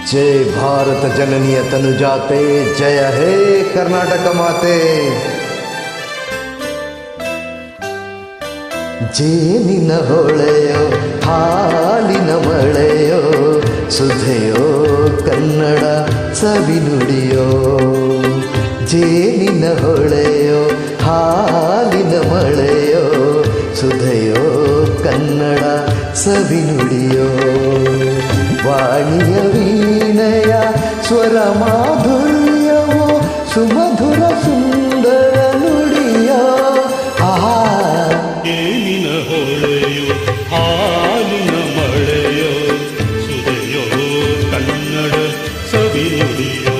जय भारत जननीय तनुजाते, जय हे कर्नाटक माते. ಜೇನಿನ ಹೊಳೆಯೋ ಹಾಲಿನ ಮಳೆಯೋ ಸುಧೆಯೋ ಕನ್ನಡ ಸವಿನುಡಿಯೋ. ಜೇನಿನ ಹೊಳೆಯೋ ಹಾಲಿನ ಮಳೆಯೋ ಸುಧೆಯೋ ಕನ್ನಡ ಸವಿನುಡಿಯೋ. ವಾಣಿಯ ವೀಣೆಯ ಸ್ವರ ಮಾಧುರ್ಯವೋ ಸುಮಧುರ ಸುಂದರ ನುಡಿಯೋ. ಆಹಾ ಜೇನಿನ ಹೊಳೆಯೋ ಹಾಲಿನ ಮಳೆಯೋ ಸುಧೆಯೋ ಕನ್ನಡ ಸವಿನುಡಿಯೋ.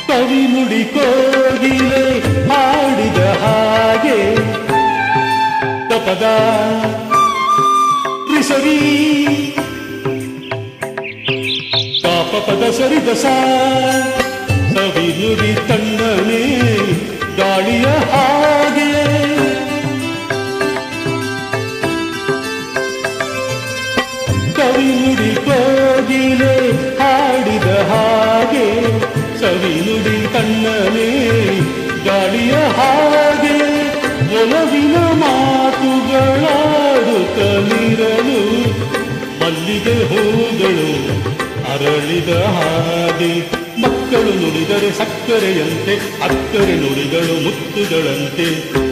ಕವಿ ನುಡಿ ಕೋಗಿಲೆ ಹಾಡಿದ ಹಾಗೆ ತಪದ ರಿಸರಿ ಕಾಪಪದ ಸರಿದ ಸವಿ ನುಡಿ ತಣ್ಣನೆ ಗಾಳಿಯ ಹಾಗೆ. ಕವಿ ನುಡಿ ಕೋಗಿಲೆ ಹಾಡಿದ ಹಾಗೆ ಸವಿ ನುಡಿ ತಣ್ಣನೆ ಗಾಳಿಯ ಹಾಗೆ. ಒಲವಿನ ಮಾತುಗಳಾಡುತ್ತಲಿರಲು ಮಲ್ಲಿಗೆ ಹೂಗಳು ಅರಳಿದ ಹಾಗೆ. ಮಕ್ಕಳು ನುಡಿದರೆ ಸಕ್ಕರೆಯಂತೆ, ಅಕ್ಕರೆ ನುಡಿಗಳು ಮುತ್ತುಗಳಂತೆ.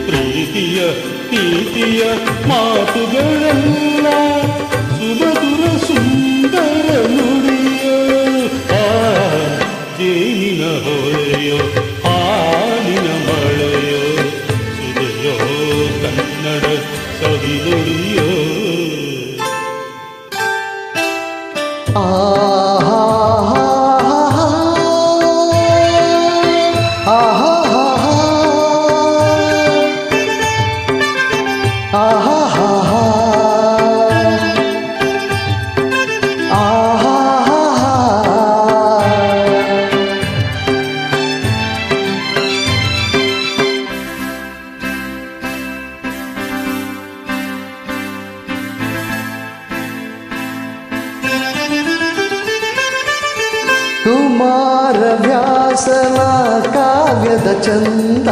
ಪ್ರೀತಿಯ ಪ್ರೀತಿಯ ಮಾತುಗಳೆಲ್ಲ ಸುಮಧುರ ಸುಂದರ ನುಡಿಯೋ. ಜೇನಿನ ಹೊಳೆಯೋ ಹಾಲಿನ ಮಳೆಯೋ ಸುಧೆಯೋ ಕನ್ನಡ ಸವಿನುಡಿಯೋ. ಕುಮಾರ ವ್ಯಾಸನ ಕಾವ್ಯದ ಚಂದ,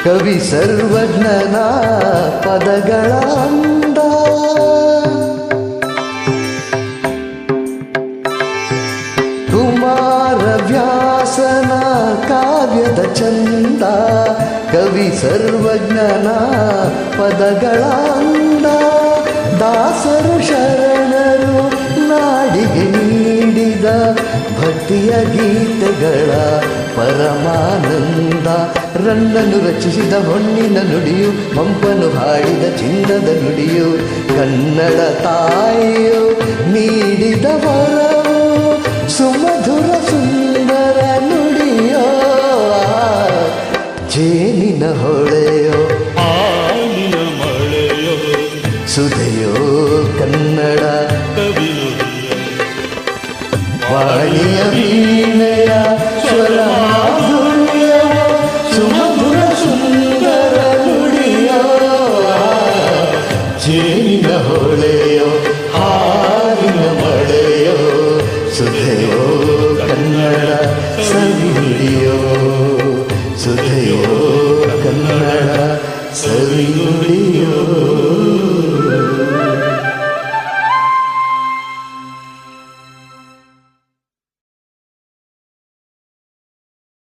ಕವಿ ಸರ್ವಜ್ಞನ ಪದಗಳ ಅಂದ. ಕುಮಾರ ವ್ಯಾಸನ ಕಾವ್ಯದ ಚಂದ, ಕವಿ ಸರ್ವಜ್ಞನ ಪದಗಳ ಅಂದ. ದಾಸರು ಶರಣರು ನಾಡಿಗೆ ನೀಡಿದ ಭಕ್ತಿಯ ಗೀತೆಗಳ ಪರಮಾನಂದ. ರನ್ನನು ರಚಿಸಿದ ಹೊನ್ನಿನ ನುಡಿಯು, ಪಂಪನು ಹಾಡಿದ ಚಿನ್ನದ ನುಡಿಯು, ಕನ್ನಡ ತಾಯಿಯು ನೀಡಿದ ವರವು ಸುಮಧುರ ಸುಂದರ ನುಡಿಯೋ. ಜೇನಿನ ಹೊಳೆಯೋ ಹಾಲಿನ ಮಳೆಯೋ ಸುಧೆಯೋ ಕನ್ನಡ ಸವಿನುಡಿಯೋ. ವಾಣಿಯ ವೀಣೆಯ ಸ್ವರ ಮಾಧುರ್ಯವೋ ಸುಮಧುರ ಸುಂದರ ನುಡಿಯೋ. ಜೇನಿನ ಹೊಳೆಯೋ